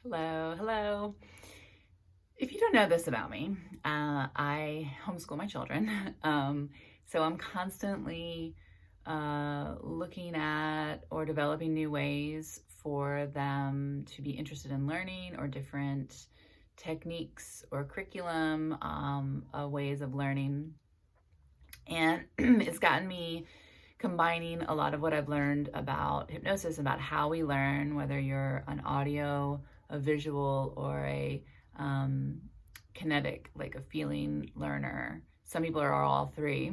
Hello, hello. If you don't know this about me, I homeschool my children. So I'm constantly looking at or developing new ways for them to be interested in learning or different techniques or curriculum, ways of learning. And it's gotten me combining a lot of what I've learned about hypnosis, about how we learn, whether you're an audio, a visual, or a um, kinetic, like a feeling learner. Some people are all three.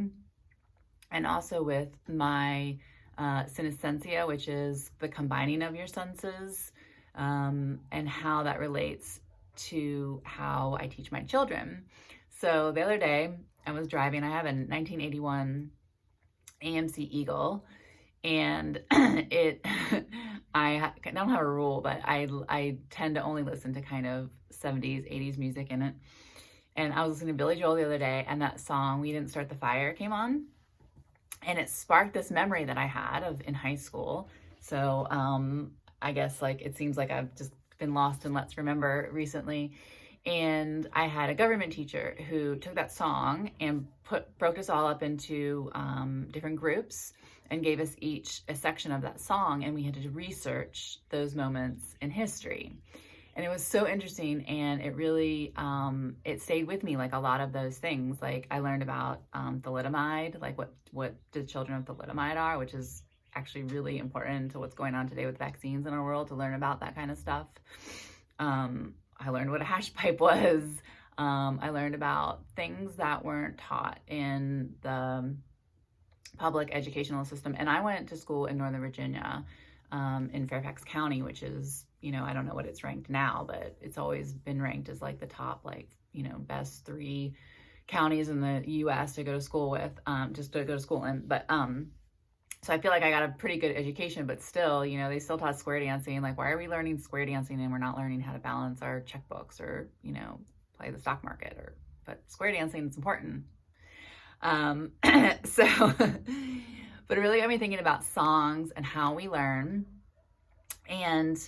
And also with my synesthesia, which is the combining of your senses, and how that relates to how I teach my children. So the other day, I was driving. I have a 1981 AMC Eagle, and I don't have a rule, but I tend to only listen to kind of 70s, 80s music in it. And I was listening to Billy Joel the other day, and that song "We Didn't Start the Fire" came on, and it sparked this memory that I had of in high school. So I guess like it seems like I've just been lost in Let's Remember recently. And I had a government teacher who took that song and broke us all up into different groups and gave us each a section of that song, and we had to research those moments in history. And it was so interesting, and it really it stayed with me. Like a lot of those things, like I learned about thalidomide, like what the children of thalidomide are, which is actually really important to what's going on today with vaccines in our world, to learn about that kind of stuff. I learned what a hash pipe was. I learned about things that weren't taught in the public educational system. And I went to school in Northern Virginia, in Fairfax County, which is, I don't know what it's ranked now, but it's always been ranked as like the top, like, best 3 counties in the US to go to school with, just to go to school in. But so I feel like I got a pretty good education, but still, they still taught square dancing. Like, why are we learning square dancing and we're not learning how to balance our checkbooks or, play the stock market? But square dancing is important. So, but it really got me thinking about songs and how we learn. And,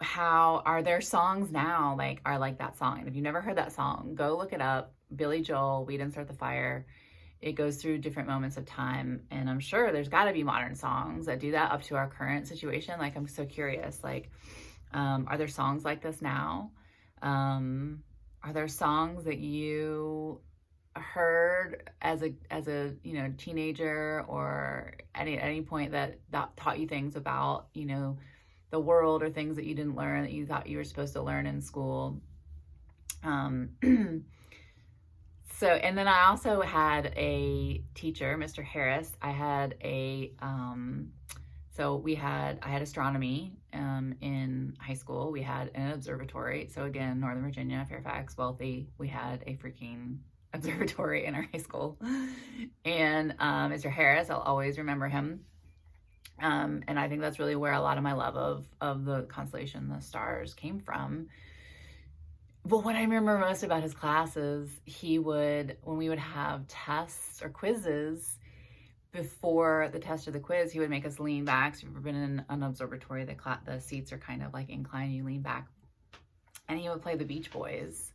how are there songs now are like that song? And if you've never heard that song, go look it up. Billy Joel, "We Didn't Start the Fire." It goes through different moments of time, and I'm sure there's got to be modern songs that do that up to our current situation. Like, I'm so curious, like, are there songs like this now? Are there songs that you heard as a teenager, or at any point that taught you things about the world, or things that you didn't learn that you thought you were supposed to learn in school? So, and then I also had a teacher, Mr. Harris. I had I had astronomy in high school. We had an observatory. So again, Northern Virginia, Fairfax, wealthy. We had a freaking observatory in our high school. And Mr. Harris, I'll always remember him. And I think that's really where a lot of my love of the constellation, the stars, came from. But what I remember most about his classes, when we would have tests or quizzes, before the test or the quiz, he would make us lean back. So if you've ever been in an observatory, the seats are kind of like inclined, you lean back. And he would play the Beach Boys.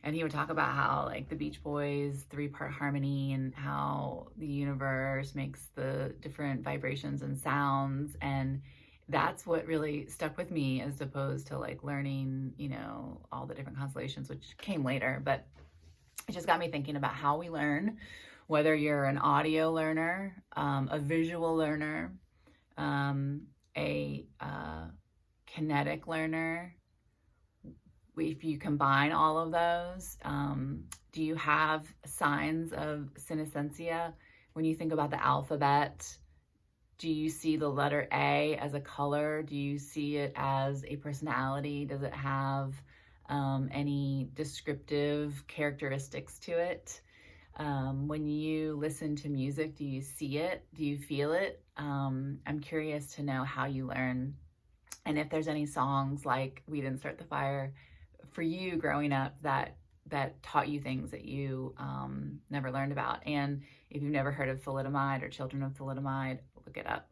And he would talk about how, like, the Beach Boys, 3-part harmony, and how the universe makes the different vibrations and sounds. And that's what really stuck with me, as opposed to like learning, all the different constellations, which came later. But it just got me thinking about how we learn, whether you're an audio learner, a visual learner, a kinetic learner. If you combine all of those, do you have signs of synesthesia? When you think about the alphabet, do you see the letter A as a color? Do you see it as a personality? Does it have any descriptive characteristics to it? When you listen to music, do you see it? Do you feel it? I'm curious to know how you learn, and if there's any songs like "We Didn't Start the Fire" for you growing up that taught you things that you never learned about. And if you've never heard of thalidomide or children of thalidomide, look it up.